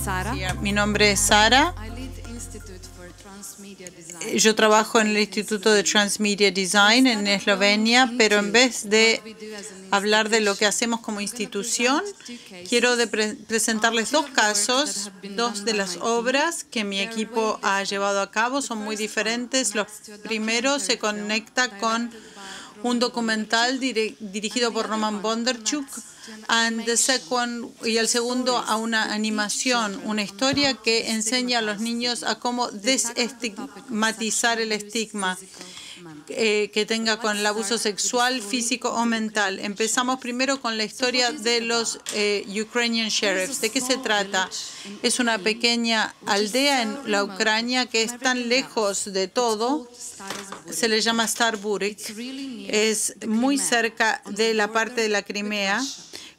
Sara. Mi nombre es Sara. Yo trabajo en el Instituto de Transmedia Design en Eslovenia, pero en vez de hablar de lo que hacemos como institución, quiero presentarles dos casos, dos de las obras que mi equipo ha llevado a cabo. Son muy diferentes. Los primeros se conecta con un documental dirigido por Roman Bondarchuk, y el segundo a una animación, una historia que enseña a los niños a cómo desestigmatizar el estigma que tenga con el abuso sexual, físico o mental. Empezamos primero con la historia de los Ukrainian Sheriffs. ¿De qué se trata? Es una pequeña aldea en la Ucrania que es tan lejos de todo. Se le llama Starburik. Es muy cerca de la parte de la Crimea,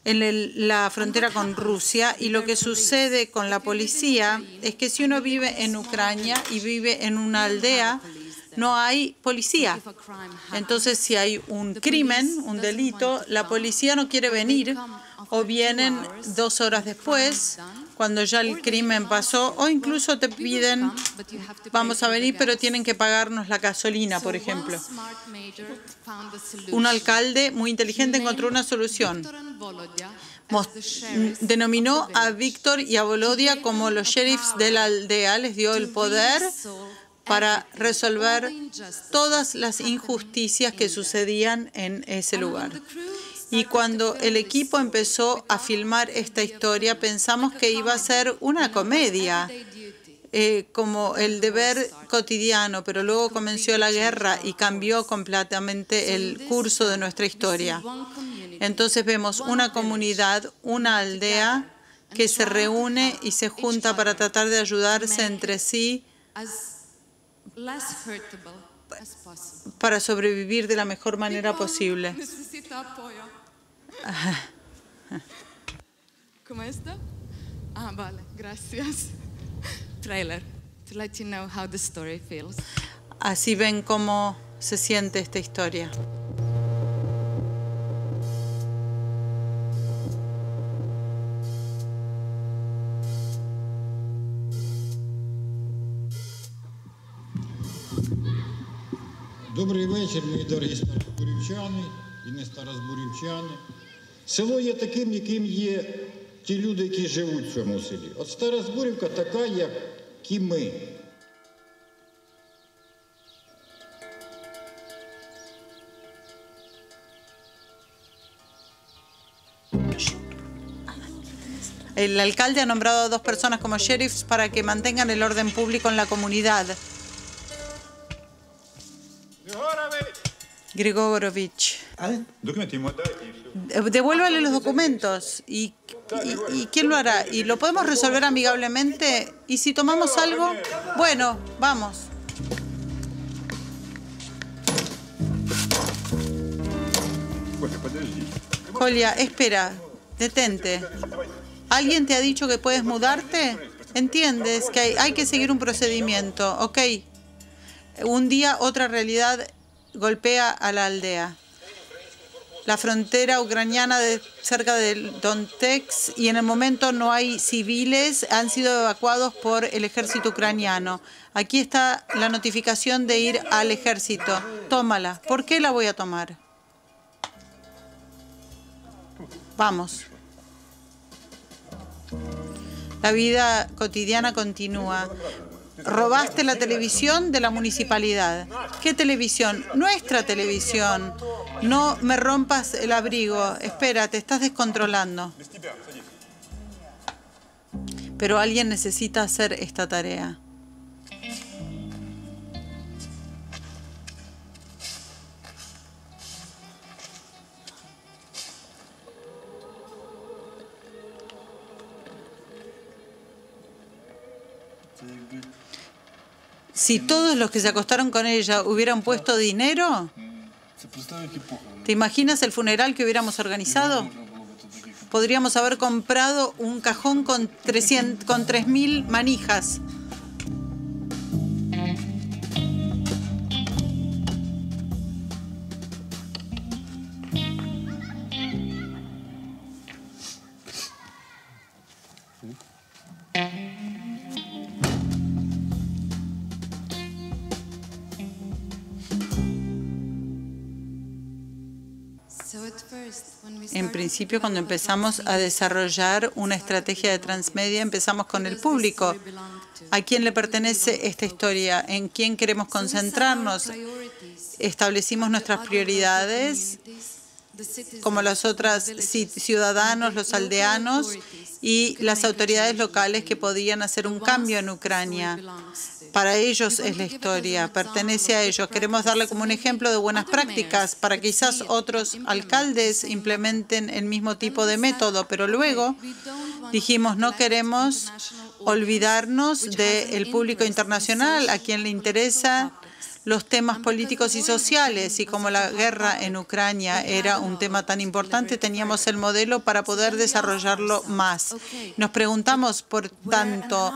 en la frontera con Rusia, y lo que sucede con la policía es que si uno vive en Ucrania y vive en una aldea, no hay policía. Entonces, si hay un crimen, un delito, la policía no quiere venir, o vienen 2 horas después, cuando ya el crimen pasó, o incluso te piden, vamos a venir, pero tienen que pagarnos la gasolina, por ejemplo. Un alcalde muy inteligente encontró una solución. Denominó a Víctor y a Volodia como los sheriffs de la aldea, les dio el poder para resolver todas las injusticias que sucedían en ese lugar. Y cuando el equipo empezó a filmar esta historia, pensamos que iba a ser una comedia, como el deber cotidiano, pero luego comenzó la guerra y cambió completamente el curso de nuestra historia. Entonces vemos una comunidad, una aldea que se reúne y se junta para tratar de ayudarse entre sí para sobrevivir de la mejor manera posible. ¿Cómo está? Vale, gracias. Trailer, to let you know how the story feels. Así ven cómo se siente esta historia. Добрий вечір, мої дорогі старозбурівчани і не старозбурівчани. Село є таким, яким є ті люди, які живуть в цьому селі. От Старозбурівка така, як і ми. El alcalde ha nombrado a 2 personas como sheriffs para que mantengan el orden público en la comunidad. Grigorovich. Devuélvale los documentos. ¿Y quién lo hará? ¿Y lo podemos resolver amigablemente? ¿Y si tomamos algo? Bueno, vamos. Kolya, espera. Detente. ¿Alguien te ha dicho que puedes mudarte? ¿Entiendes que hay que seguir un procedimiento? Ok. Un día otra realidad golpea a la aldea. La frontera ucraniana cerca de Donetsk, y en el momento no hay civiles, han sido evacuados por el ejército ucraniano. Aquí está la notificación de ir al ejército. Tómala. ¿Por qué la voy a tomar? Vamos. La vida cotidiana continúa. Robaste la televisión de la municipalidad. ¿Qué televisión? Nuestra televisión. No me rompas el abrigo. Espera, te estás descontrolando. Pero alguien necesita hacer esta tarea. Si todos los que se acostaron con ella hubieran puesto dinero, ¿te imaginas el funeral que hubiéramos organizado? Podríamos haber comprado un cajón con 3.000 manijas. En principio, cuando empezamos a desarrollar una estrategia de transmedia, empezamos con el público. ¿A quién le pertenece esta historia? ¿En quién queremos concentrarnos? Establecimos nuestras prioridades, como los otros ciudadanos, los aldeanos y las autoridades locales que podían hacer un cambio en Ucrania. Para ellos es la historia, pertenece a ellos. Queremos darle como un ejemplo de buenas prácticas para que quizás otros alcaldes implementen el mismo tipo de método, pero luego dijimos no queremos olvidarnos del público internacional a quien le interesa los temas políticos y sociales, y como la guerra en Ucrania era un tema tan importante, teníamos el modelo para poder desarrollarlo más. Nos preguntamos, por tanto,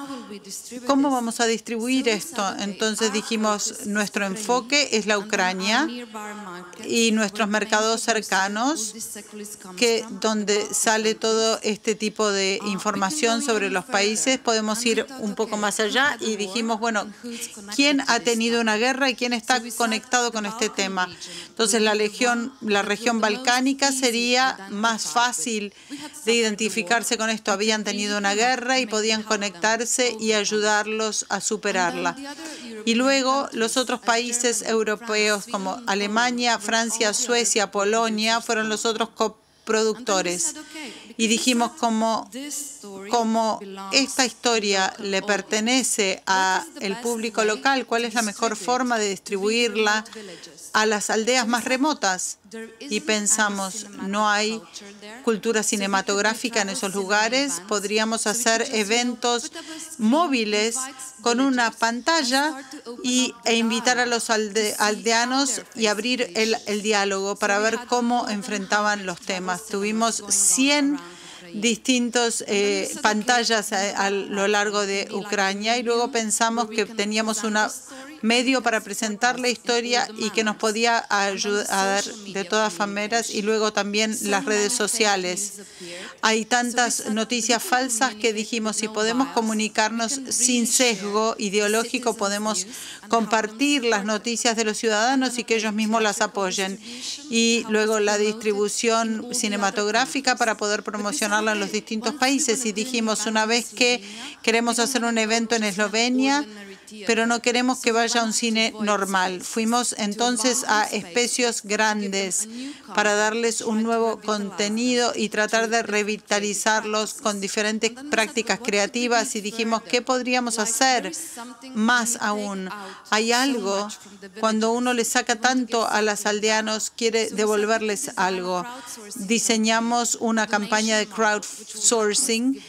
¿cómo vamos a distribuir esto? Entonces dijimos, nuestro enfoque es la Ucrania y nuestros mercados cercanos, donde sale todo este tipo de información sobre los países. Podemos ir un poco más allá y dijimos, bueno, ¿quién ha tenido una guerra y quién está conectado con este tema? Entonces, la región balcánica sería más fácil de identificarse con esto. Habían tenido una guerra y podían conectarse y ayudarlos a superarla. Y luego, los otros países europeos como Alemania, Francia, Suecia, Polonia, fueron los otros coproductores. Y dijimos, como esta historia le pertenece al público local, ¿cuál es la mejor forma de distribuirla a las aldeas más remotas? Y pensamos, no hay cultura cinematográfica en esos lugares, podríamos hacer eventos móviles con una pantalla e invitar a los aldeanos y abrir el diálogo para ver cómo enfrentaban los temas. Tuvimos 100 distintas pantallas a lo largo de Ucrania y luego pensamos que teníamos un medio para presentar la historia y que nos podía ayudar de todas maneras, y luego también las redes sociales. Hay tantas noticias falsas que dijimos, si podemos comunicarnos sin sesgo ideológico, podemos compartir las noticias de los ciudadanos y que ellos mismos las apoyen. Y luego la distribución cinematográfica para poder promocionarla en los distintos países. Y dijimos, una vez que queremos hacer un evento en Eslovenia, pero no queremos que vaya a un cine normal. Fuimos entonces a espacios grandes para darles un nuevo contenido y tratar de revitalizarlos con diferentes prácticas creativas, y dijimos, ¿qué podríamos hacer más aún? Hay algo, cuando uno le saca tanto a los aldeanos, quiere devolverles algo. Diseñamos una campaña de crowdsourcing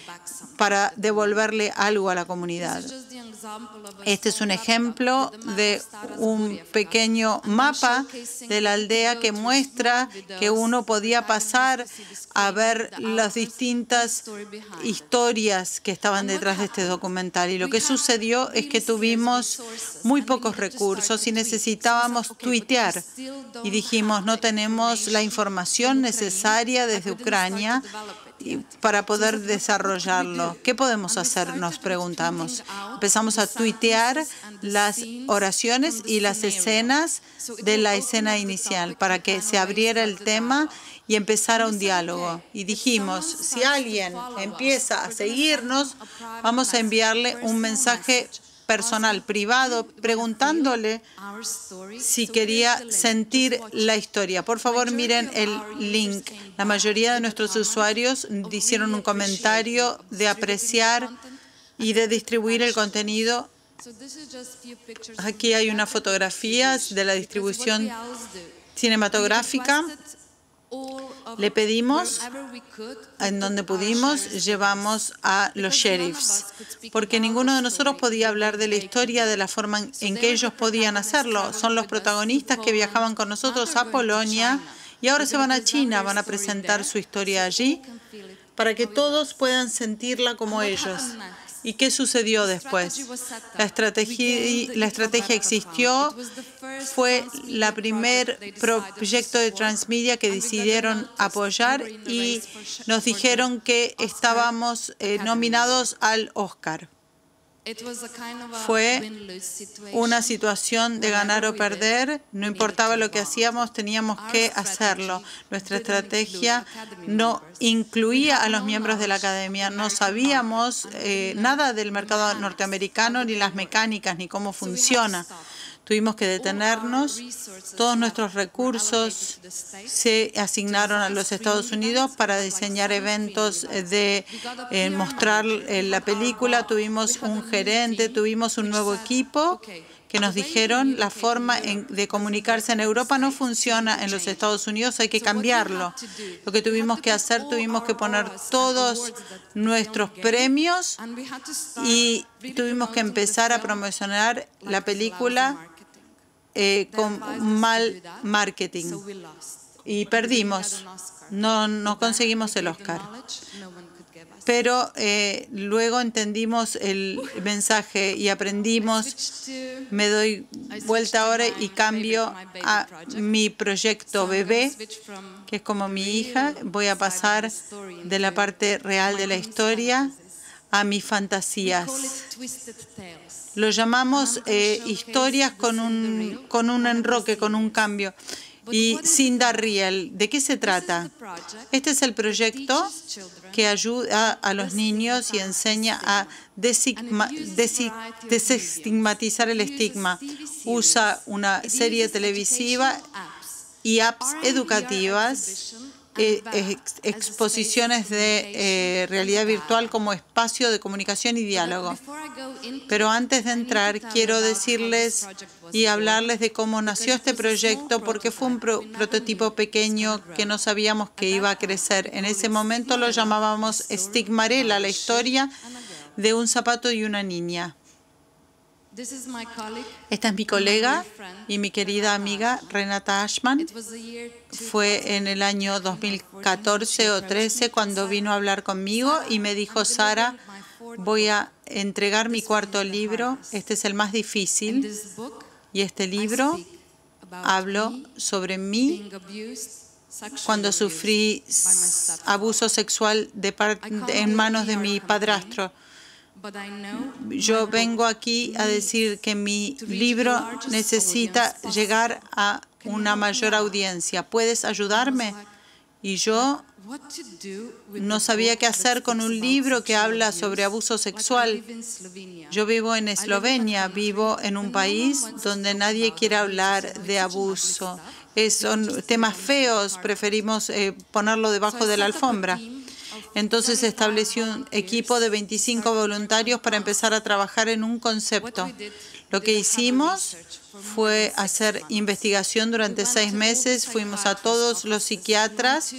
para devolverle algo a la comunidad. Este es un ejemplo de un pequeño mapa de la aldea que muestra que uno podía pasar a ver las distintas historias que estaban detrás de este documental. Y lo que sucedió es que tuvimos muy pocos recursos y necesitábamos tuitear. Y dijimos, no tenemos la información necesaria desde Ucrania para poder desarrollarlo. ¿Qué podemos hacer? Nos preguntamos. Empezamos a tuitear las oraciones y las escenas de la escena inicial para que se abriera el tema y empezara un diálogo. Y dijimos, si alguien empieza a seguirnos, vamos a enviarle un mensaje personal, privado, preguntándole si quería sentir la historia. Por favor, miren el link. La mayoría de nuestros usuarios hicieron un comentario de apreciar y de distribuir el contenido. Aquí hay unas fotografías de la distribución cinematográfica. Le pedimos, en donde pudimos, llevamos a los sheriffs, porque ninguno de nosotros podía hablar de la historia de la forma en que ellos podían hacerlo. Son los protagonistas que viajaban con nosotros a Polonia y ahora se van a China, van a presentar su historia allí para que todos puedan sentirla como ellos. ¿Y qué sucedió después? La estrategia existió. Fue el primer proyecto de Transmedia que decidieron apoyar y nos dijeron que estábamos nominados al Oscar. Fue una situación de ganar o perder. No importaba lo que hacíamos, teníamos que hacerlo. Nuestra estrategia no incluía a los miembros de la academia. No sabíamos nada del mercado norteamericano, ni las mecánicas, ni cómo funciona. Tuvimos que detenernos. Todos nuestros recursos se asignaron a los Estados Unidos para diseñar eventos de mostrar la película. Tuvimos un gerente, tuvimos un nuevo equipo que nos dijeron la forma de comunicarse en Europa no funciona en los Estados Unidos, hay que cambiarlo. Lo que tuvimos que hacer, tuvimos que poner todos nuestros premios y tuvimos que empezar a promocionar la película con mal marketing y perdimos. No conseguimos el Oscar. Pero luego entendimos el mensaje y aprendimos. Me doy vuelta ahora y cambio a mi proyecto bebé, que es como mi hija. Voy a pasar de la parte real de la historia a mis fantasías. Lo llamamos historias con un enroque, con un cambio. Y Cinda Riel, ¿de qué se trata? Este es el proyecto que ayuda a los niños y enseña a desestigmatizar el estigma. Usa una serie televisiva y apps educativas, exposiciones de realidad virtual como espacio de comunicación y diálogo. Pero antes de entrar, quiero decirles y hablarles de cómo nació este proyecto, porque fue un prototipo pequeño que no sabíamos que iba a crecer. En ese momento lo llamábamos Stigmarella, la historia de un zapato y una niña. Esta es mi colega y mi querida amiga Renata Ashman. Fue en el año 2014 o 13 cuando vino a hablar conmigo y me dijo: Sara, voy a entregar mi cuarto libro. Este es el más difícil. Y este libro hablo sobre mí cuando sufrí abuso sexual en manos de mi padrastro. Yo vengo aquí a decir que mi libro necesita llegar a una mayor audiencia. ¿Puedes ayudarme? Y yo no sabía qué hacer con un libro que habla sobre abuso sexual. Yo vivo en Eslovenia, vivo en un país donde nadie quiere hablar de abuso. Son temas feos, preferimos ponerlo debajo de la alfombra. Entonces establecí un equipo de 25 voluntarios para empezar a trabajar en un concepto. Lo que hicimos fue hacer investigación durante 6 meses. Fuimos a todos los psiquiatras,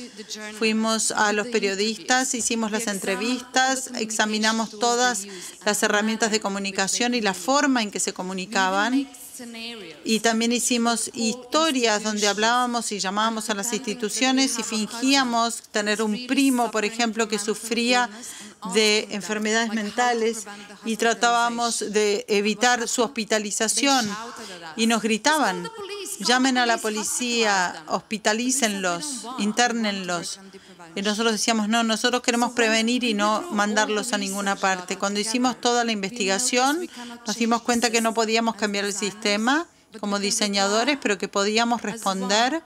fuimos a los periodistas, hicimos las entrevistas, examinamos todas las herramientas de comunicación y la forma en que se comunicaban. Y también hicimos historias donde hablábamos y llamábamos a las instituciones y fingíamos tener un primo, por ejemplo, que sufría de enfermedades mentales y tratábamos de evitar su hospitalización. Y nos gritaban: llamen a la policía, hospitalícenlos, internenlos. Y nosotros decíamos: no, nosotros queremos prevenir y no mandarlos a ninguna parte. Cuando hicimos toda la investigación, nos dimos cuenta que no podíamos cambiar el sistema como diseñadores, pero que podíamos responder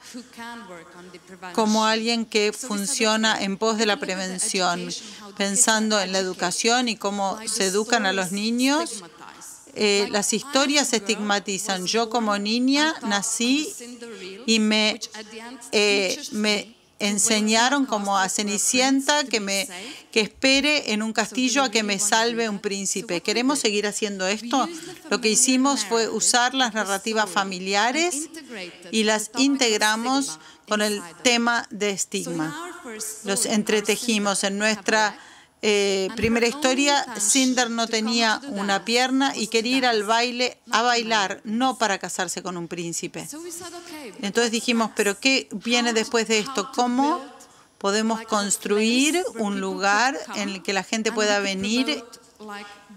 como alguien que funciona en pos de la prevención, pensando en la educación y cómo se educan a los niños. Las historias se estigmatizan. Yo como niña nací y me enseñaron como a Cenicienta que espere en un castillo a que me salve un príncipe. ¿Queremos seguir haciendo esto? Lo que hicimos fue usar las narrativas familiares y las integramos con el tema de estigma. Los entretejimos. En nuestra primera historia, Cinder no tenía una pierna y quería ir al baile a bailar, no para casarse con un príncipe. Entonces dijimos: ¿pero qué viene después de esto? ¿Cómo Podemos construir un lugar en el que la gente pueda venir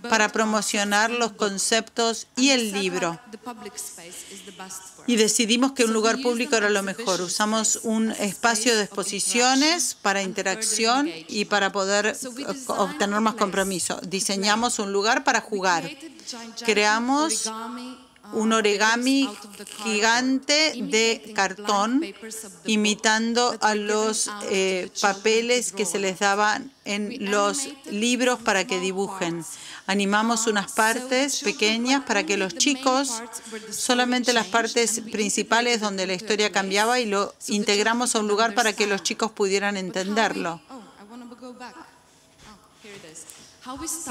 para promocionar los conceptos y el libro. Y decidimos que un lugar público era lo mejor. Usamos un espacio de exposiciones para interacción y para poder obtener más compromiso. Diseñamos un lugar para jugar. Creamos un origami gigante de cartón, imitando a los papeles que se les daban en los libros para que dibujen. Animamos unas partes pequeñas para que los chicos, solamente las partes principales donde la historia cambiaba, y lo integramos a un lugar para que los chicos pudieran entenderlo.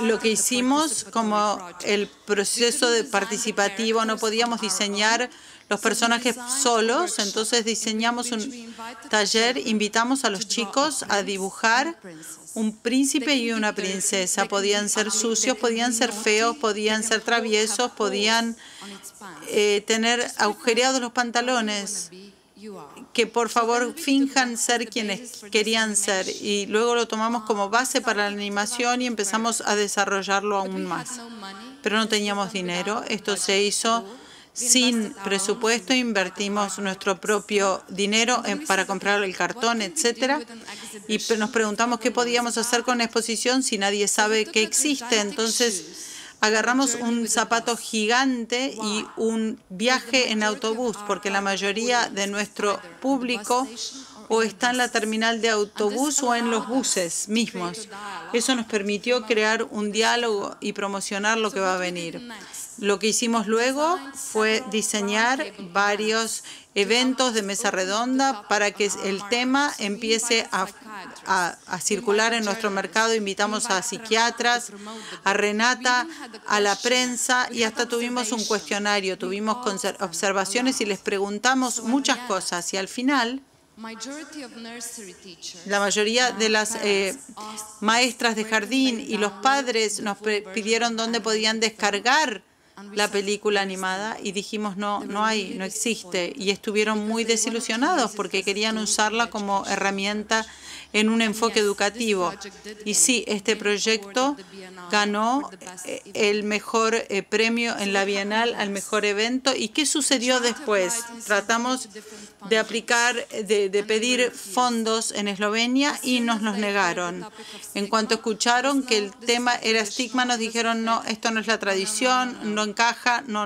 Lo que hicimos como el proceso participativo, no podíamos diseñar los personajes solos, entonces diseñamos un taller, invitamos a los chicos a dibujar un príncipe y una princesa. Podían ser sucios, podían ser feos, podían ser traviesos, podían tener agujereados los pantalones. Que por favor finjan ser quienes querían ser, y luego lo tomamos como base para la animación y empezamos a desarrollarlo aún más. Pero no teníamos dinero, esto se hizo sin presupuesto, invertimos nuestro propio dinero para comprar el cartón, etcétera, y nos preguntamos qué podíamos hacer con la exposición si nadie sabe que existe. Entonces agarramos un zapato gigante y un viaje en autobús, porque la mayoría de nuestro público o está en la terminal de autobús o en los buses mismos. Eso nos permitió crear un diálogo y promocionar lo que va a venir. Lo que hicimos luego fue diseñar varios eventos de mesa redonda para que el tema empiece a circular en nuestro mercado. Invitamos a psiquiatras, a Renata, a la prensa, y hasta tuvimos un cuestionario, tuvimos observaciones y les preguntamos muchas cosas. Y al final, la mayoría de las maestras de jardín y los padres nos pidieron dónde podían descargar la película animada, y dijimos no existe, y estuvieron muy desilusionados porque querían usarla como herramienta en un enfoque educativo. Y sí, este proyecto ganó el mejor premio en la Bienal al mejor evento. ¿Y qué sucedió después? Tratamos de aplicar, de pedir fondos en Eslovenia y nos los negaron. En cuanto escucharon que el tema era estigma, nos dijeron no, esto no es la tradición, no encaja, no.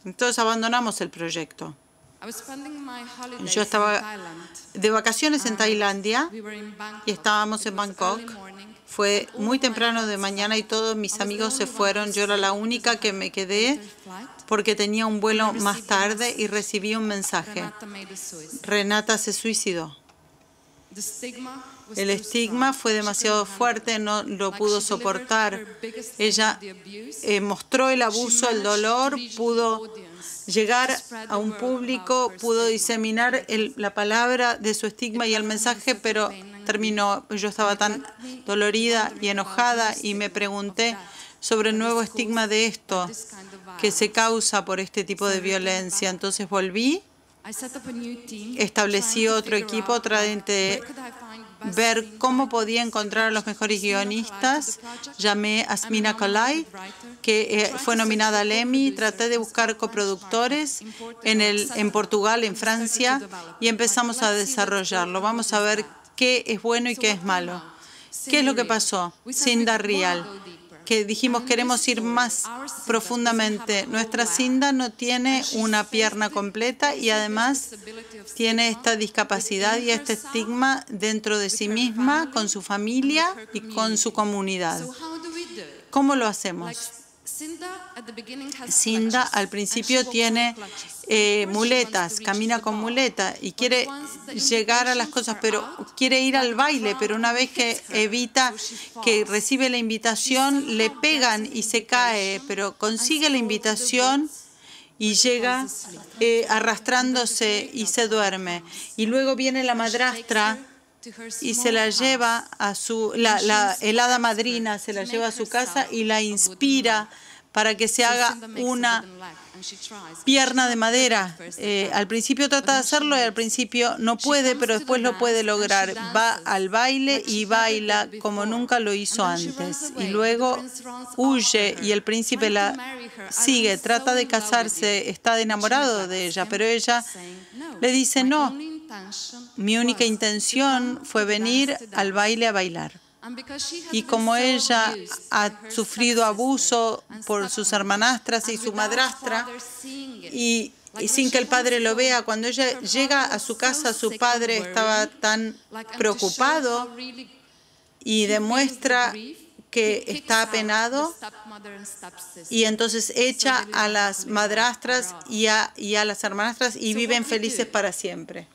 Entonces abandonamos el proyecto. Yo estaba de vacaciones en Tailandia y estábamos en Bangkok. Fue muy temprano de mañana y todos mis amigos se fueron. Yo era la única que me quedé porque tenía un vuelo más tarde y recibí un mensaje. Renata se suicidó. El estigma fue demasiado fuerte, no lo pudo soportar. Ella mostró el abuso, el dolor, pudo llegar a un público, pudo diseminar la palabra de su estigma y el mensaje, pero terminó. Yo estaba tan dolorida y enojada y me pregunté sobre el nuevo estigma de esto que se causa por este tipo de violencia. Entonces volví, establecí otro equipo, tratando de ver cómo podía encontrar a los mejores guionistas. Llamé a Smina Kolai, que fue nominada al Emmy. Traté de buscar coproductores en Portugal, en Francia, y empezamos a desarrollarlo. Vamos a ver qué es bueno y qué es malo. ¿Qué es lo que pasó? Cinda Rial, que dijimos queremos ir más profundamente. Nuestra Cinda no tiene una pierna completa y además tiene esta discapacidad y este estigma dentro de sí misma, con su familia y con su comunidad. ¿Cómo lo hacemos? Cinda al principio tiene muletas, camina con muleta y quiere llegar a las cosas, pero quiere ir al baile, pero una vez que recibe la invitación, le pegan y se cae, pero consigue la invitación y llega arrastrándose y se duerme. Y luego viene la madrastra y se la lleva a la hada madrina, se la lleva a su casa y la inspira para que se haga una pierna de madera. Al principio trata de hacerlo y al principio no puede, pero después lo puede lograr. Va al baile y baila como nunca lo hizo antes. Y luego huye y el príncipe la sigue, trata de casarse, está enamorado de ella, pero ella le dice no. Mi única intención fue venir al baile a bailar. Y como ella ha sufrido abuso por sus hermanastras y su madrastra, y sin que el padre lo vea, cuando ella llega a su casa, su padre estaba tan preocupado y demuestra que está apenado, y entonces echa a las madrastras y a las hermanastras y viven felices para siempre.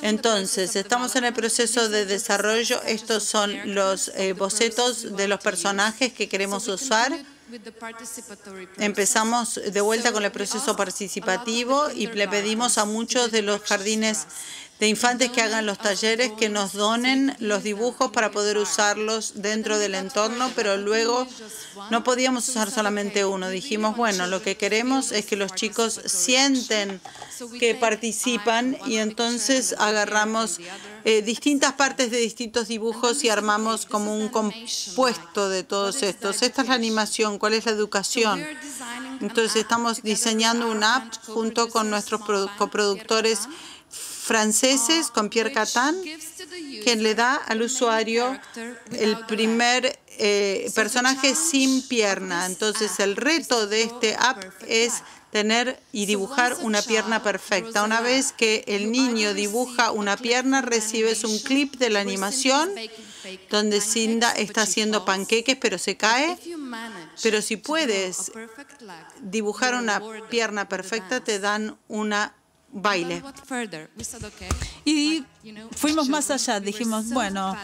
Entonces, estamos en el proceso de desarrollo. Estos son los bocetos de los personajes que queremos usar. Empezamos de vuelta con el proceso participativo y le pedimos a muchos de los jardines de infantes que hagan los talleres, que nos donen los dibujos para poder usarlos dentro del entorno, pero luego no podíamos usar solamente uno. Dijimos, bueno, lo que queremos es que los chicos sienten que participan y entonces agarramos distintas partes de distintos dibujos y armamos como un compuesto de todos estos. Esta es la animación, ¿cuál es la educación? Entonces estamos diseñando una app junto con nuestros coproductores franceses, con Pierre Catan, que le da al usuario el primer personaje sin pierna. Entonces, el reto de este app es tener y dibujar una pierna perfecta. Una vez que el niño dibuja una pierna, recibes un clip de la animación donde Cinda está haciendo panqueques, pero se cae. Pero si puedes dibujar una pierna perfecta, te dan una baile. Y fuimos más allá, dijimos, bueno,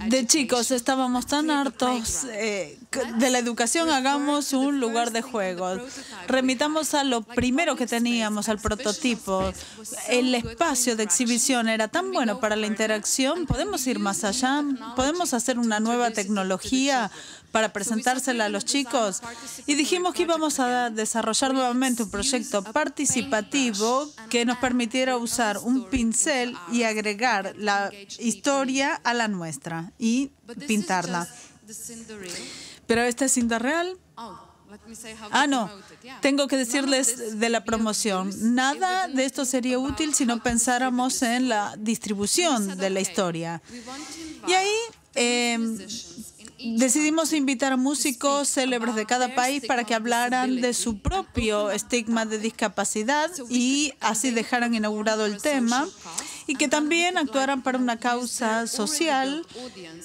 de chicos estábamos tan hartos de la educación, hagamos un lugar de juegos. Remitamos a lo primero que teníamos, al prototipo. El espacio de exhibición era tan bueno para la interacción, podemos ir más allá, podemos hacer una nueva tecnología para presentársela a los chicos. Y dijimos que íbamos a desarrollar nuevamente un proyecto participativo que nos permitiera usar un pincel y agregar la historia a la nuestra y pintarla. Pero esta es Cinda real. No, tengo que decirles de la promoción. Nada de esto sería útil si no pensáramos en la distribución de la historia. Y ahí decidimos invitar a músicos célebres de cada país para que hablaran de su propio estigma de discapacidad y así dejaran inaugurado el tema, y que también actuaran para una causa social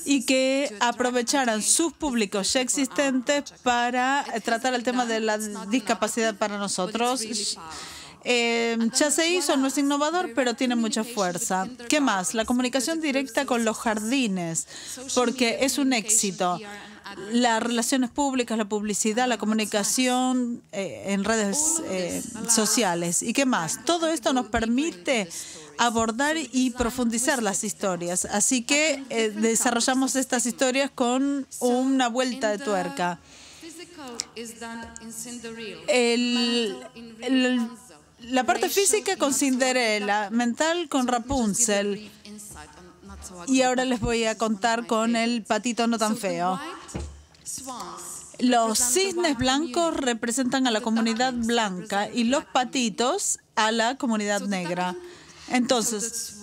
y que aprovecharan sus públicos ya existentes para tratar el tema de la discapacidad para nosotros. Ya se hizo, no es innovador, pero tiene mucha fuerza. ¿Qué más? La comunicación directa con los jardines, porque es un éxito. Las relaciones públicas, la publicidad, la comunicación en redes sociales. ¿Y qué más? Todo esto nos permite abordar y profundizar las historias. Así que desarrollamos estas historias con una vuelta de tuerca. La parte física con Cinderella, mental con Rapunzel. Y ahora les voy a contar con el patito no tan feo. Los cisnes blancos representan a la comunidad blanca y los patitos a la comunidad negra. Entonces,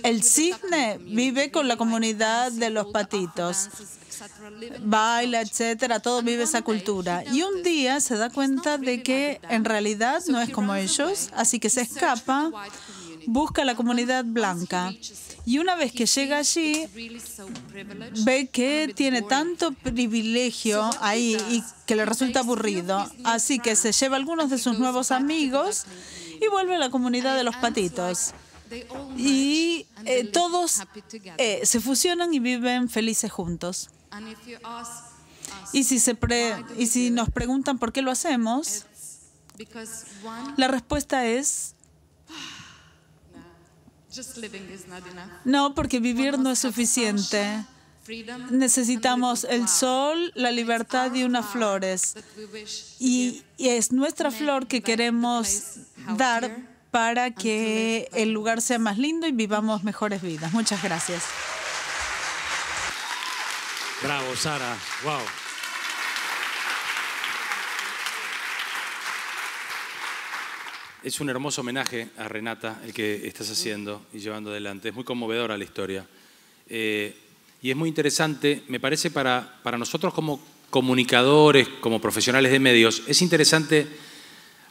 el cisne vive con la comunidad de los patitos. Baila, etcétera, todo vive esa cultura. Y un día se da cuenta de que en realidad no es como ellos, así que se escapa, busca la comunidad blanca. Y una vez que llega allí, ve que tiene tanto privilegio ahí y que le resulta aburrido. Así que se lleva a algunos de sus nuevos amigos y vuelve a la comunidad de los patitos. Y todos se fusionan y viven felices juntos. Y si nos preguntan por qué lo hacemos, la respuesta es no, porque vivir no es suficiente. necesitamos el sol, la libertad y unas flores. Y es nuestra flor que queremos dar para que el lugar sea más lindo y vivamos mejores vidas. Muchas gracias. Bravo, Sara. Wow. Es un hermoso homenaje a Renata el que estás haciendo y llevando adelante. Es muy conmovedora la historia. Y es muy interesante, me parece, para nosotros como comunicadores, como profesionales de medios, es interesante,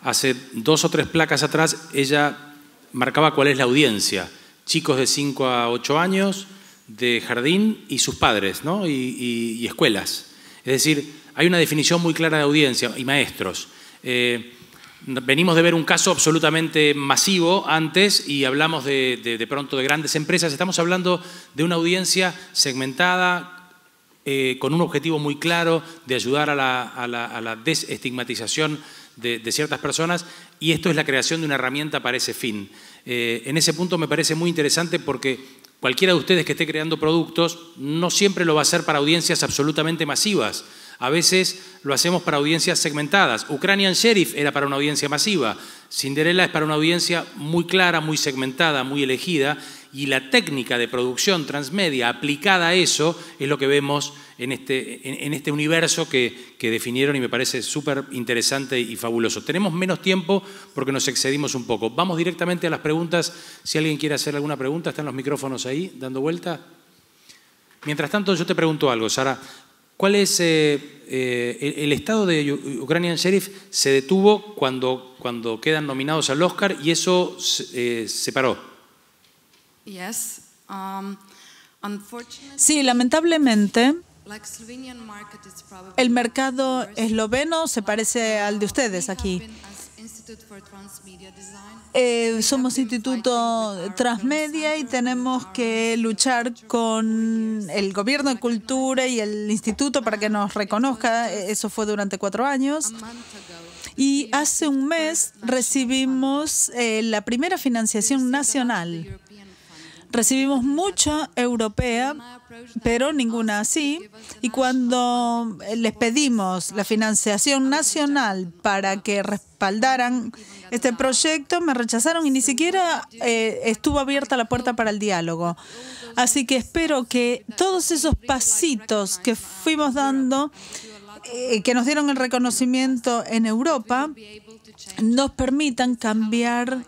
hace 2 o 3 placas atrás, ella marcaba cuál es la audiencia. Chicos de 5 a 8 años, de jardín y sus padres, ¿no? y escuelas. Es decir, hay una definición muy clara de audiencia y maestros. Venimos de ver un caso absolutamente masivo antes y hablamos de pronto de grandes empresas. Estamos hablando de una audiencia segmentada, con un objetivo muy claro de ayudar a la desestigmatización de ciertas personas, y esto es la creación de una herramienta para ese fin. En ese punto me parece muy interesante porque cualquiera de ustedes que esté creando productos no siempre lo va a hacer para audiencias absolutamente masivas. A veces lo hacemos para audiencias segmentadas. Ukrainian Sheriff era para una audiencia masiva. Cinderella es para una audiencia muy clara, muy segmentada, muy elegida. Y la técnica de producción transmedia aplicada a eso es lo que vemos en este universo que definieron, y me parece súper interesante y fabuloso. Tenemos menos tiempo porque nos excedimos un poco. Vamos directamente a las preguntas. Si alguien quiere hacer alguna pregunta, están los micrófonos ahí dando vuelta. Mientras tanto, yo te pregunto algo, Sara. ¿Cuál es el estado de Ukrainian Sheriff? Se detuvo cuando quedan nominados al Oscar y eso se paró. Sí, lamentablemente el mercado esloveno se parece al de ustedes aquí. Somos Instituto Transmedia y tenemos que luchar con el Gobierno de Cultura y el Instituto para que nos reconozca. Eso fue durante 4 años. Y hace un mes recibimos la primera financiación nacional. Recibimos mucha europea, pero ninguna así. Y cuando les pedimos la financiación nacional para que respaldaran este proyecto, me rechazaron y ni siquiera estuvo abierta la puerta para el diálogo. Así que espero que todos esos pasitos que fuimos dando, que nos dieron el reconocimiento en Europa, nos permitan cambiar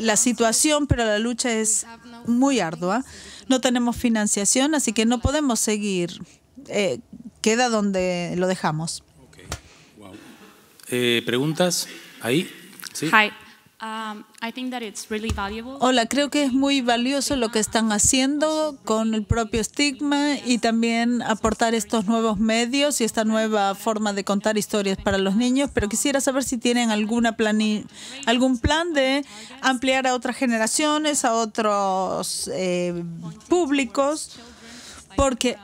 la situación, pero la lucha es muy ardua. No tenemos financiación, así que no podemos seguir. Queda donde lo dejamos. Okay. Wow. ¿Preguntas? ¿Ahí? ¿Sí? Hi. I think that it's really valuable. Hola, creo que es muy valioso lo que están haciendo con el propio estigma y también aportar estos nuevos medios y esta nueva forma de contar historias para los niños, pero quisiera saber si tienen algún plan de ampliar a otras generaciones, a otros públicos, porque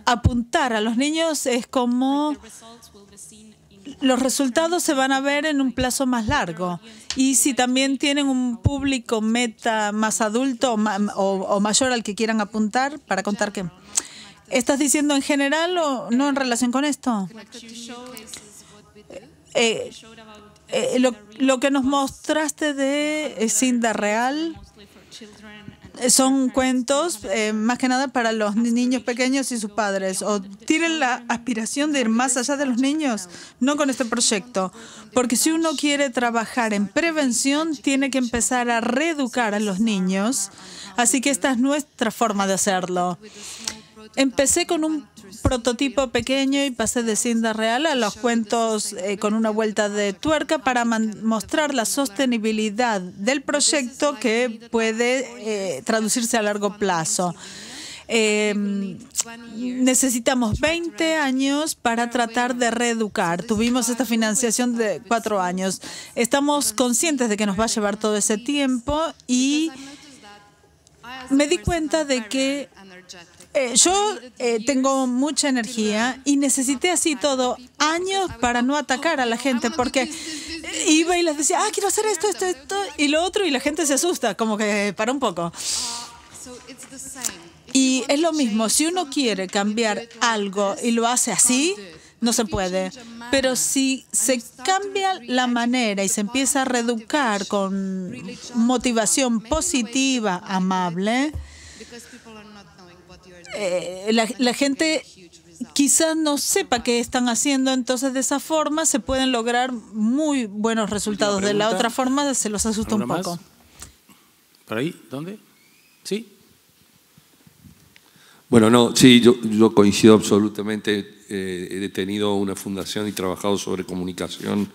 apuntar a los niños es como los resultados se van a ver en un plazo más largo. Y si también tienen un público meta más adulto o mayor al que quieran apuntar, para contar qué. ¿Estás diciendo en general o no en relación con esto? Lo que nos mostraste de Cinderella son cuentos más que nada para los niños pequeños y sus padres. ¿O tienen la aspiración de ir más allá de los niños? No con este proyecto. Porque si uno quiere trabajar en prevención, tiene que empezar a reeducar a los niños. Así que esta es nuestra forma de hacerlo. Empecé con un prototipo pequeño y pasé de Cinderella a los cuentos con una vuelta de tuerca para mostrar la sostenibilidad del proyecto que puede traducirse a largo plazo. Necesitamos 20 años para tratar de reeducar. Tuvimos esta financiación de 4 años. Estamos conscientes de que nos va a llevar todo ese tiempo y me di cuenta de que yo tengo mucha energía y necesité así todo años para no atacar a la gente, porque iba y les decía, quiero hacer esto y lo otro, y la gente se asusta, como que para un poco. Y es lo mismo, si uno quiere cambiar algo y lo hace así, no se puede. Pero si se cambia la manera y se empieza a reeducar con motivación positiva, amable, la gente quizás no sepa qué están haciendo, entonces de esa forma se pueden lograr muy buenos resultados. De la otra forma se los asusta un poco. Más? ¿Por ahí? ¿Dónde? ¿Sí? Bueno, no, sí, yo coincido absolutamente. He tenido una fundación y trabajado sobre comunicación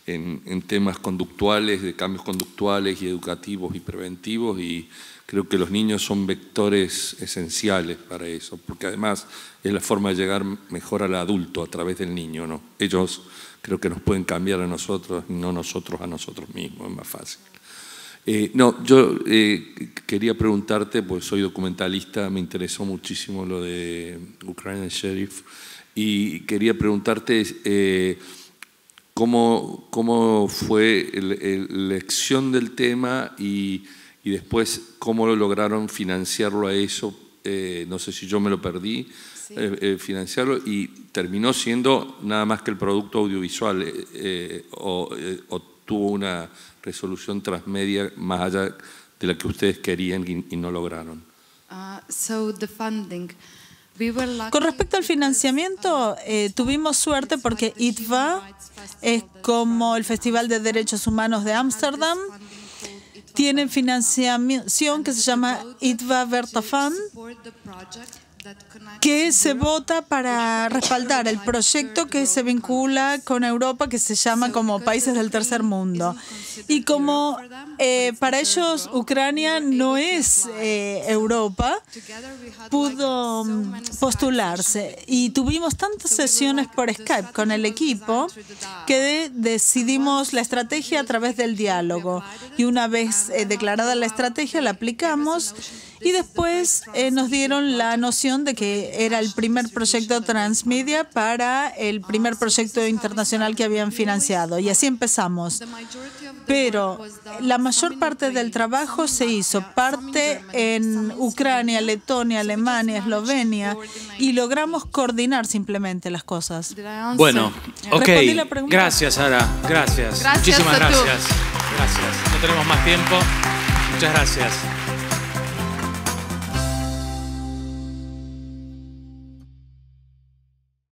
en temas conductuales, de cambios conductuales y educativos y preventivos, y creo que los niños son vectores esenciales para eso, porque además es la forma de llegar mejor al adulto a través del niño, ¿no? Ellos creo que nos pueden cambiar a nosotros y no nosotros a nosotros mismos, es más fácil. No, yo quería preguntarte, pues soy documentalista, me interesó muchísimo lo de Ukrainian Sheriff, y quería preguntarte cómo fue la elección del tema y después cómo lo lograron financiarlo a eso. No sé si yo me lo perdí, sí. Financiarlo, y terminó siendo nada más que el producto audiovisual o tuvo una resolución transmedia más allá de la que ustedes querían y no lograron. Con respecto al financiamiento, tuvimos suerte porque IDFA es como el Festival de Derechos Humanos de Ámsterdam. Tienen financiación que se llama IDFA Vertafan, que se vota para respaldar el proyecto que se vincula con Europa, que se llama como Países del Tercer Mundo. Y como para ellos Ucrania no es Europa, pudo postularse. Y tuvimos tantas sesiones por Skype con el equipo que decidimos la estrategia a través del diálogo. Y una vez declarada la estrategia, la aplicamos. Y después nos dieron la noción de que era el primer proyecto transmedia para el primer proyecto internacional que habían financiado. Y así empezamos. Pero la mayor parte del trabajo se hizo parte en Ucrania, Letonia, Alemania, Eslovenia, y logramos coordinar simplemente las cosas. Bueno, ok. Gracias, Sara. Gracias. Muchísimas gracias. Gracias. No tenemos más tiempo. Muchas gracias.